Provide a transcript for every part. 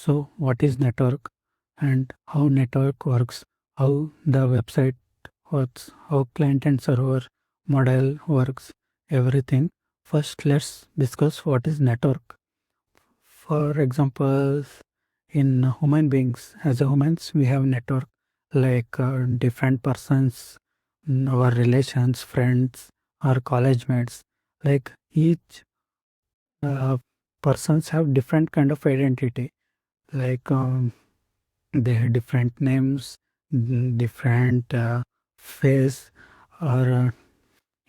So what is network and how network works, how the website works, how client and server model works, everything. First, let's discuss what is network. For example, in human beings, as a humans, we have network like different persons, our relations, friends, our college mates. Like each uh, persons have different kind of identity. Like they have different names, different face, or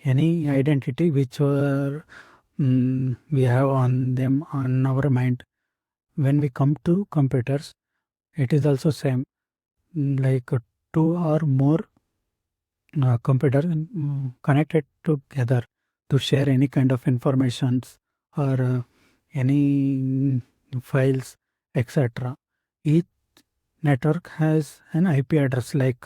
any identity which we have on them on our mind. When we come to computers, it is also same. Like two or more computers connected together to share any kind of informations or any files, etc. Each network has an IP address. Like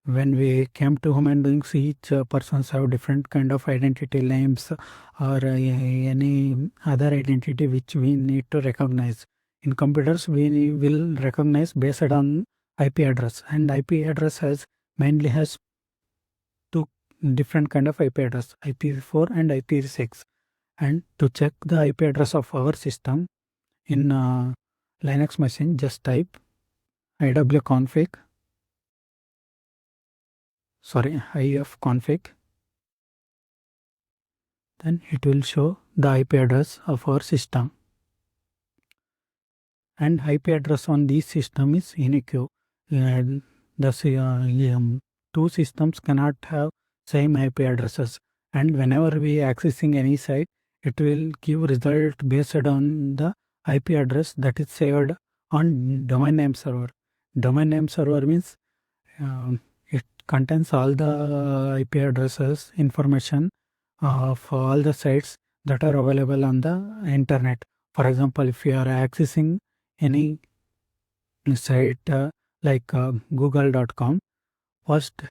when we came to human beings, each persons have different kind of identity names or any other identity which we need to recognize. In computers, we will recognize based on IP address, and IP address has mainly has two different kind of IP address, IPv4 and IPv6. And to check the IP address of our system in Linux machine, just type iwconfig, ifconfig, then it will show the IP address of our system. And IP address on this system is unique. And two systems cannot have same IP addresses. And whenever we accessing any site, it will give result based on the IP address that is saved on domain name server. Domain name server means it contains all the IP addresses information of all the sites that are available on the internet. For example, if you are accessing any site like google.com, first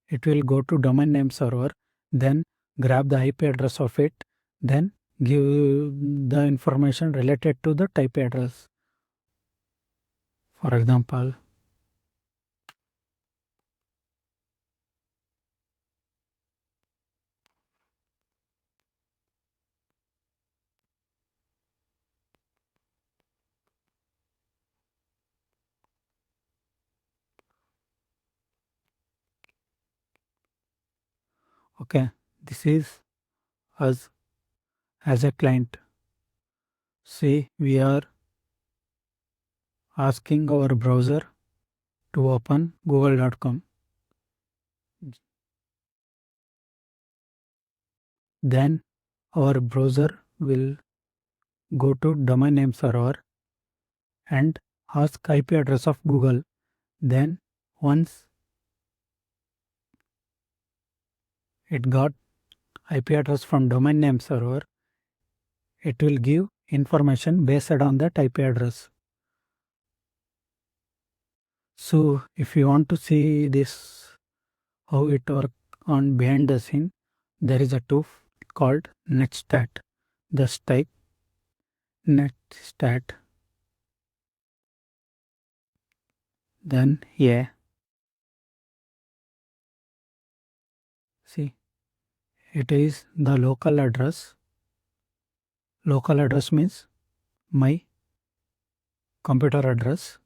it will go to domain name server, then grab the IP address of it, then give the information related to the IP address. For example, okay, this is us as a client. See, we are asking our browser to open google.com. Then our browser will go to domain name server and ask IP address of Google. Then once it got IP address from domain name server, it will give information based on that IP address. So if you want to see this, how it works on behind the scene, there is a tool called netstat. Just type netstat, then see, it is the local address. Local address means my computer address.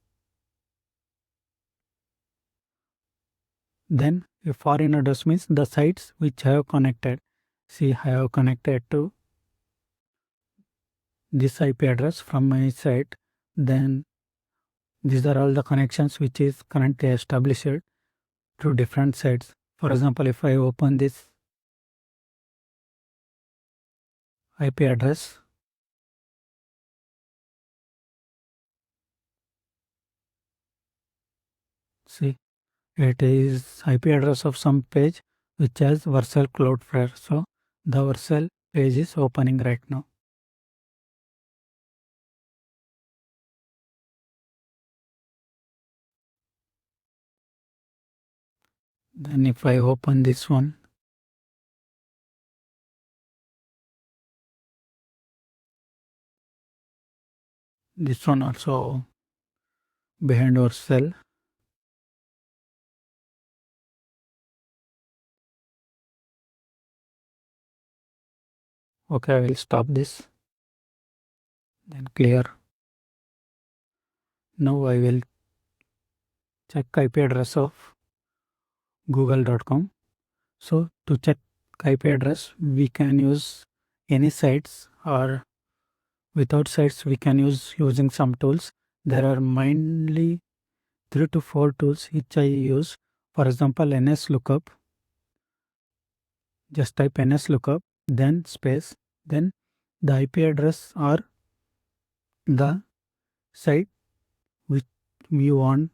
Then a foreign address means the sites which I have connected. See, I have connected to this IP address from my site. Then these are all the connections which is currently established to different sites. For example, if I open this IP address, see, it is IP address of some page which has Vercel Cloudflare. So the Vercel page is opening right now. Then if I open this one, This one also behind our cell. Okay, I will stop this. Then clear. Now I will check IP address of google.com. So to check IP address, we can use any sites, or without sites we can use using some tools. There are mainly 3 to 4 tools which I use. For example, NSLOOKUP. Just type NSLOOKUP, then space, then the IP address or the site which we want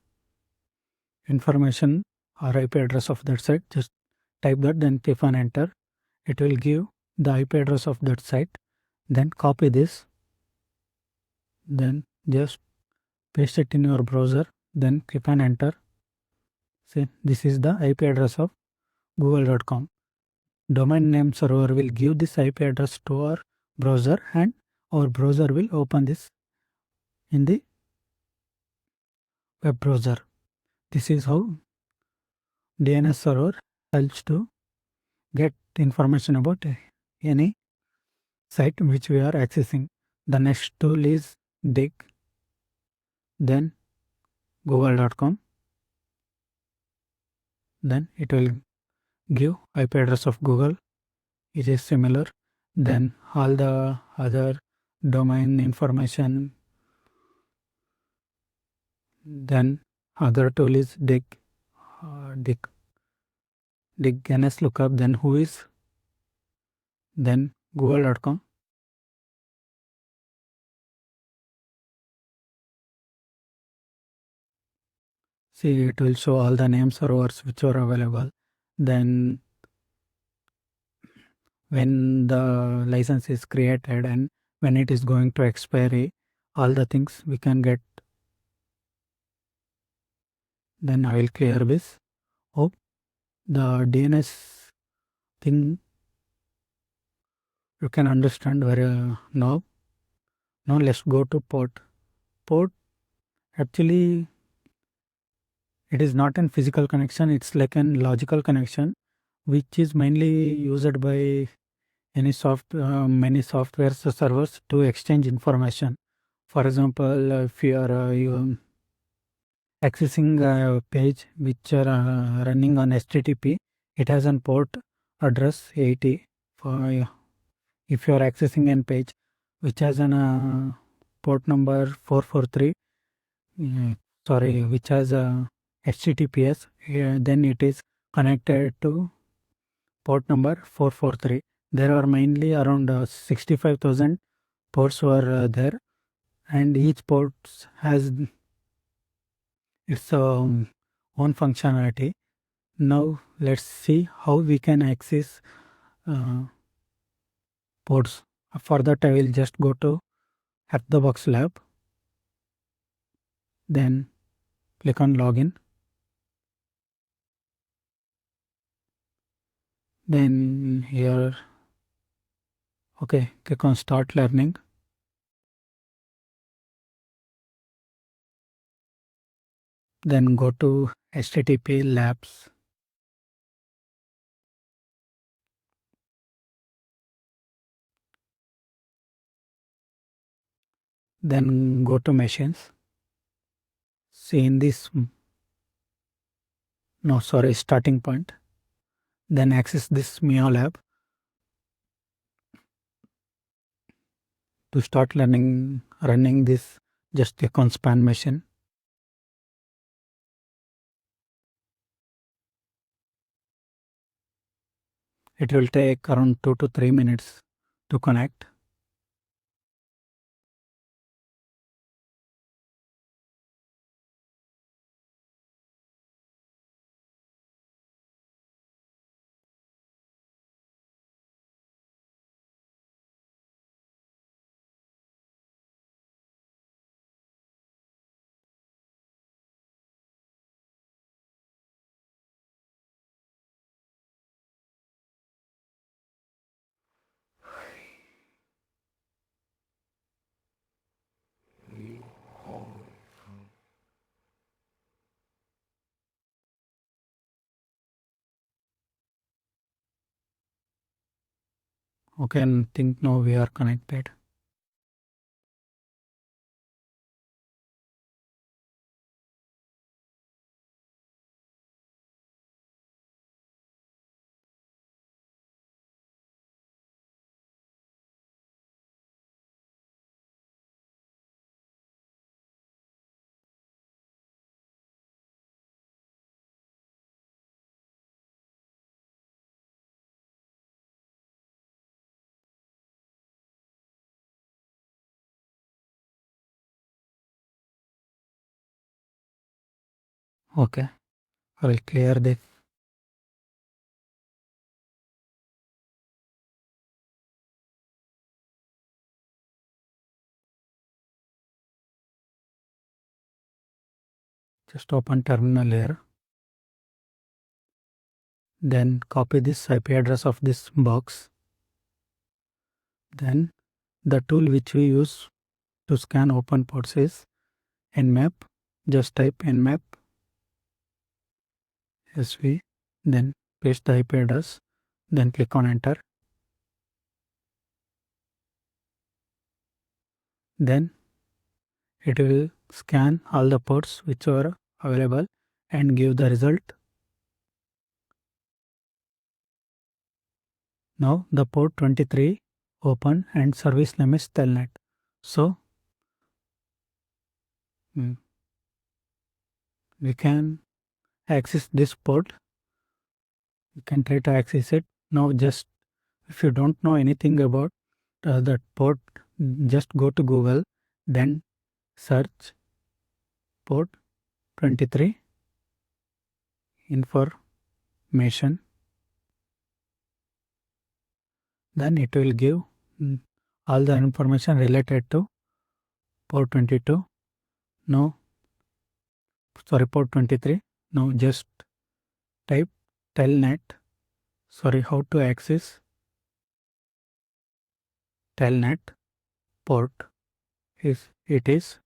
information or IP address of that site. Just type that, then click on enter. It will give the IP address of that site. Then copy this, then just paste it in your browser, then click on enter. See, this is the IP address of google.com. Domain name server will give this IP address to our browser, and our browser will open this in the web browser. This is how DNS server helps to get information about any site which we are accessing. The next tool is Dig, then google.com. Then it will give IP address of Google. It is similar. Then all the other domain information. Then other tool is Dig, Dig NSLOOKUP, then Whois, then google.com. See, it will show all the name servers which are available. Then when the license is created and when it is going to expiry, all the things we can get. Then I will clear this. Hope the DNS thing you can understand very now. Now let's go to port. Port, actually it is not a physical connection, it's like a logical connection which is mainly used by many software servers to exchange information. For example, if you are accessing a page which are running on HTTP, it has a port address 80. For if you are accessing a page which has an port number 443, which has a HTTPS, then it is connected to port number 443. There are mainly around 65,000 ports were there, and each port has its own functionality. Now let's see how we can access uh, ports. For that I will just go to Hack the Box Lab, then click on login, then here click on start learning. Then go to HTTP labs. Then go to machines. See in this, starting point. Then access this Mio lab to start running this. Just click on span machine. It will take around 2 to 3 minutes to connect. Okay, and think now we are connected. Okay, I will clear this. Just open terminal here. Then copy this IP address of this box. Then the tool which we use to scan open ports is Nmap. Just type Nmap SV, then paste the IP address, then click on enter. Then it will scan all the ports which are available and give the result. Now the port 23 open and service name is Telnet. So we can access this port. You can try to access it. Now just if you don't know anything about that port, just go to Google, then search port 23 information. Then it will give all the information related to port 22. Now, sorry, port 23. Now just type telnet. Sorry, how to access telnet port is it is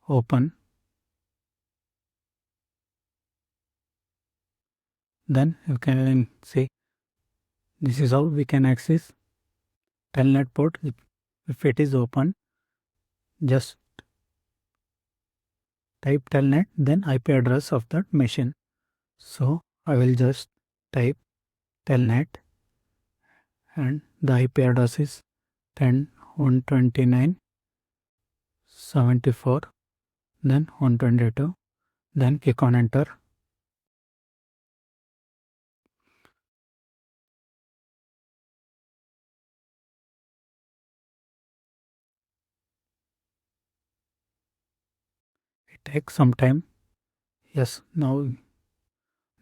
open. Then you can see this is how we can access telnet port. If it is open, just type telnet, then IP address of that machine. So I will just type telnet and the IP address is 10.129.74, then 122, then click on enter. It takes some time. Yes, now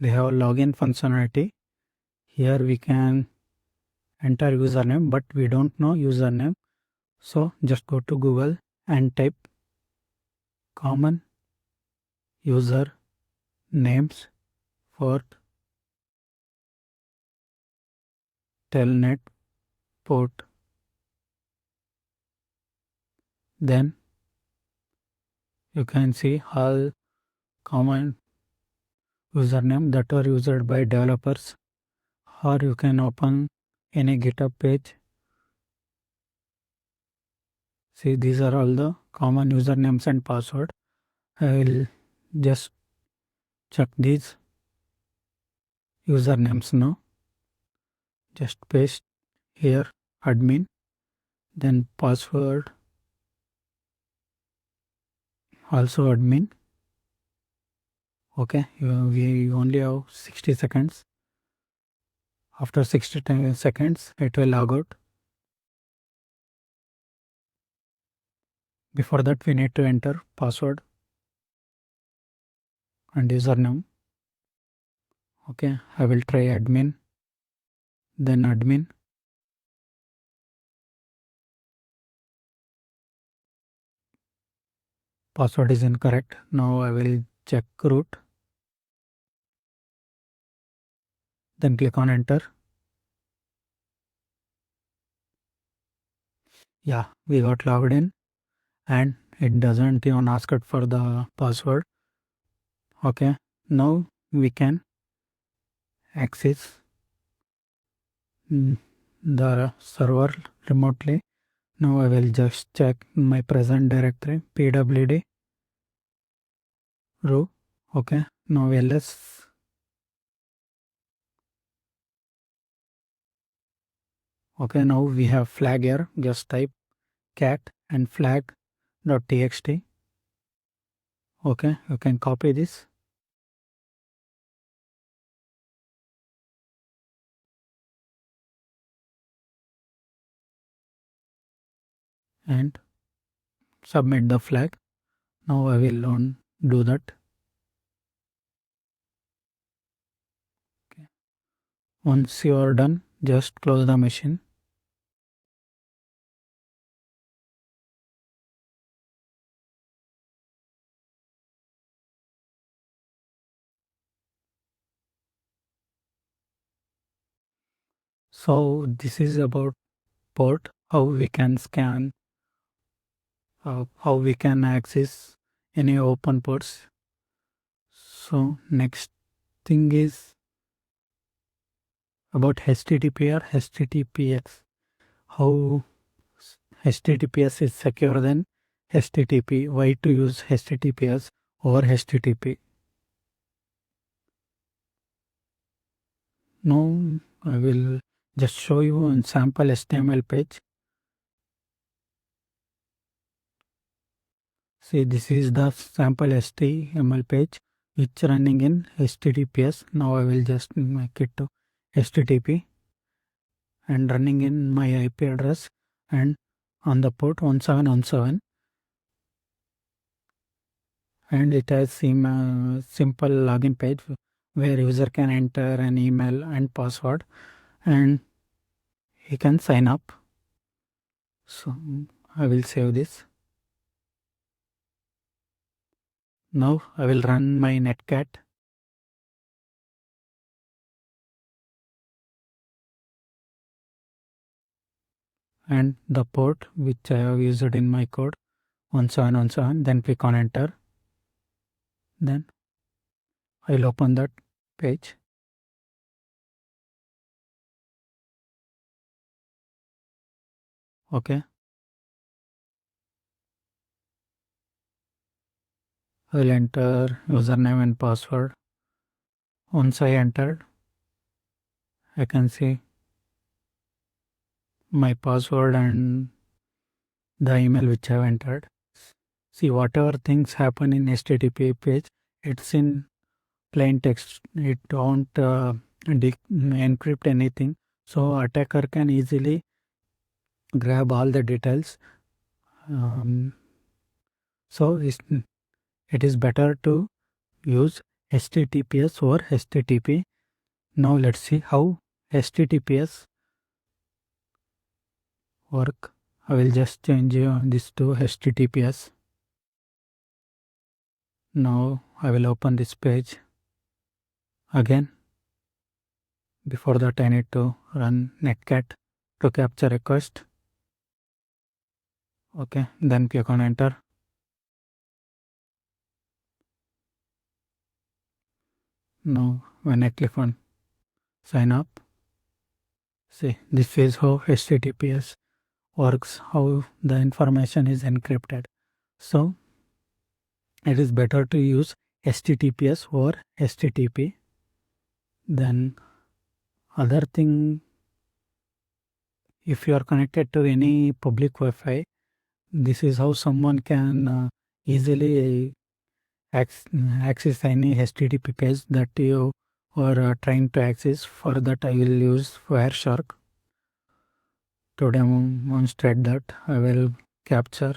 they have login functionality. Here we can enter username, but we don't know username. So just go to Google and type common user names for telnet port. Then you can see all common username that are used by developers, or you can open any GitHub page. See, these are all the common usernames and password. I will just check these usernames now. Just paste here admin, then password also admin. Okay, we only have 60 seconds. After 60 seconds, it will log out. Before that, we need to enter password and username. Okay, I will try admin, then admin. Password is incorrect. Now I will check root. Then click on enter. Yeah, we got logged in and it doesn't even ask it for the password. Okay, now we can access the server remotely. Now I will just check my present directory pwd row. Okay, now ls. Okay, now we have flag here. Just type cat and flag.txt. Okay, you can copy this and submit the flag. Now I will do that. Okay. Once you are done, just close the machine. So this is about port, how we can scan, how we can access any open ports. So next thing is about HTTP or HTTPS. How HTTPS is secure than HTTP. Why to use HTTPS over HTTP? Now I will just show you on sample HTML page. See, this is the sample HTML page which running in HTTPS. Now I will just make it to HTTP and running in my IP address and on the port 1717, and it has simple login page where user can enter an email and password and he can sign up. So I will save this. Now I will run my netcat. And the port which I have used in my code 1717, then click on enter. Then I'll open that page. Okay. I'll enter username and password. Once I entered, I can see my password and the email which I have entered. See, whatever things happen in HTTP page, it's in plain text. It don't encrypt anything. So attacker can easily grab all the details. So it is better to use HTTPS or HTTP. Now let's see how HTTPS work. I will just change this to HTTPS. Now I will open this page again. Before that I need to run netcat to capture request. Okay, then click on enter. Now when I click on sign up, see, this is how HTTPS works, how the information is encrypted. So it is better to use HTTPS or HTTP. Then other thing, if you are connected to any public Wi-Fi, this is how someone can easily access any HTTP page that you are trying to access. For that, I will use Wireshark. To demonstrate that, I will capture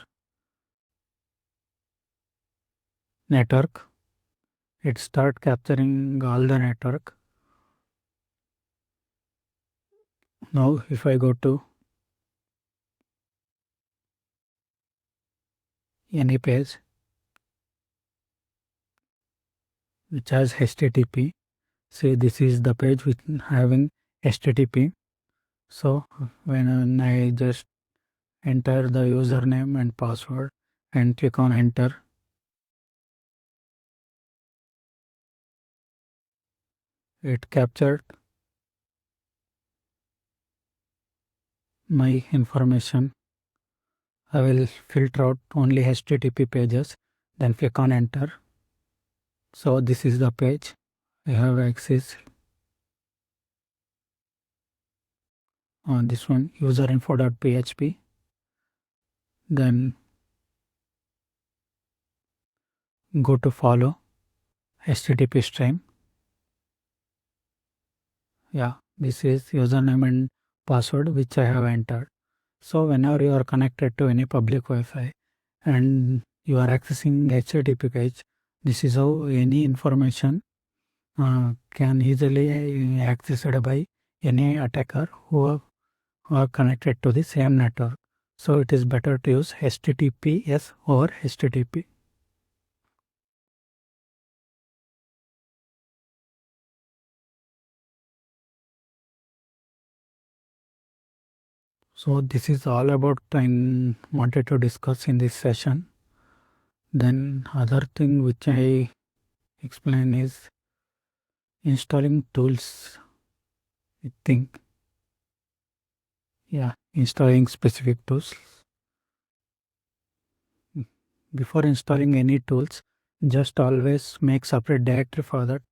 network. It start capturing all the network. Now, if I go to any page which has HTTP, say this is the page with having HTTP. So when I just enter the username and password and click on enter, it captured my information. I will filter out only HTTP pages, then click on enter. So this is the page I have access on this one, userinfo.php. Then go to follow HTTP stream. Yeah, this is username and password which I have entered. So whenever you are connected to any public Wi-Fi and you are accessing HTTP page, this is how any information can easily accessed by any attacker who are connected to the same network. So it is better to use HTTPS over HTTP. So this is all about I wanted to discuss in this session. Then other thing which I explain is installing tools. I think, yeah, installing specific tools. Before installing any tools, just always make separate directory for that.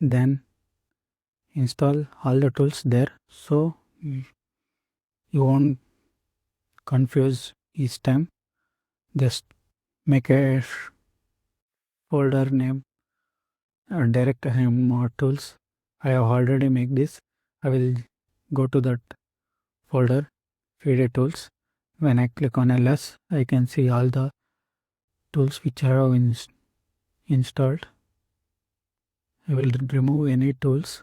Then install all the tools there, so you won't confuse each time. Just make a folder name or directory name or tools. I have already made this. I will go to that folder, feed tools. When I click on ls, I can see all the tools which I have installed. I will remove any tools.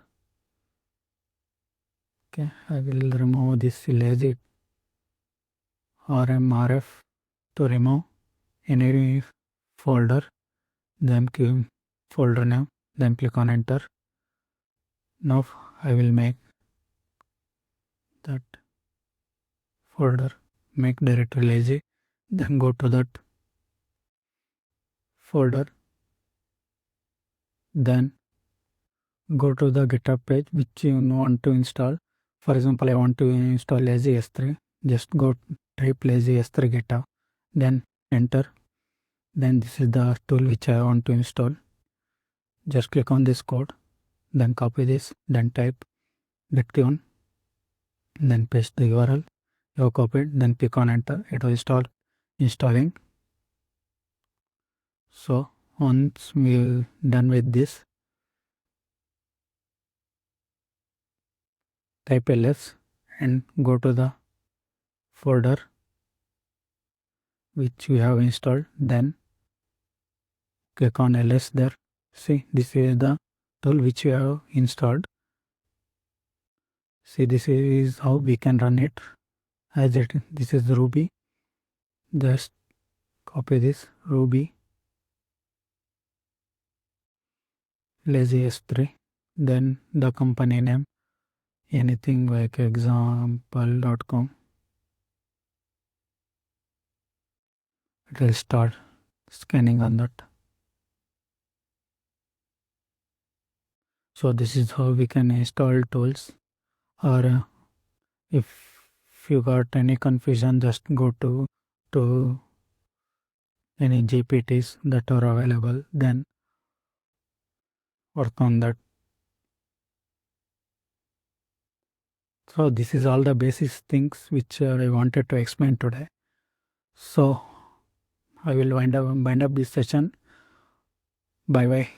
Okay, I will remove this lazy RMRF to remove any folder, then give folder name, then click on enter. Now I will make that folder, make directory lazy, then go to that folder, then go to the GitHub page which you want to install. For example, I want to install lazy s3. Just go type lazy s3 GitHub, then enter. Then this is the tool which I want to install. Just click on this code, then copy this, then type Bitcoin, then paste the URL you have copied, then click on enter. It will start installing. So once we're done with this, type ls and go to the folder which we have installed, then click on ls there. See, this is the tool which we have installed. See, this is how we can run it. As it, this is Ruby. Just copy this Ruby lazy s3, then the company name, anything like example.com. It will start scanning on that. So this is how we can install tools. Or if you got any confusion, just go to any GPTs that are available, then work on that. So this is all the basic things which I wanted to explain today. So I will wind up this session. Bye bye.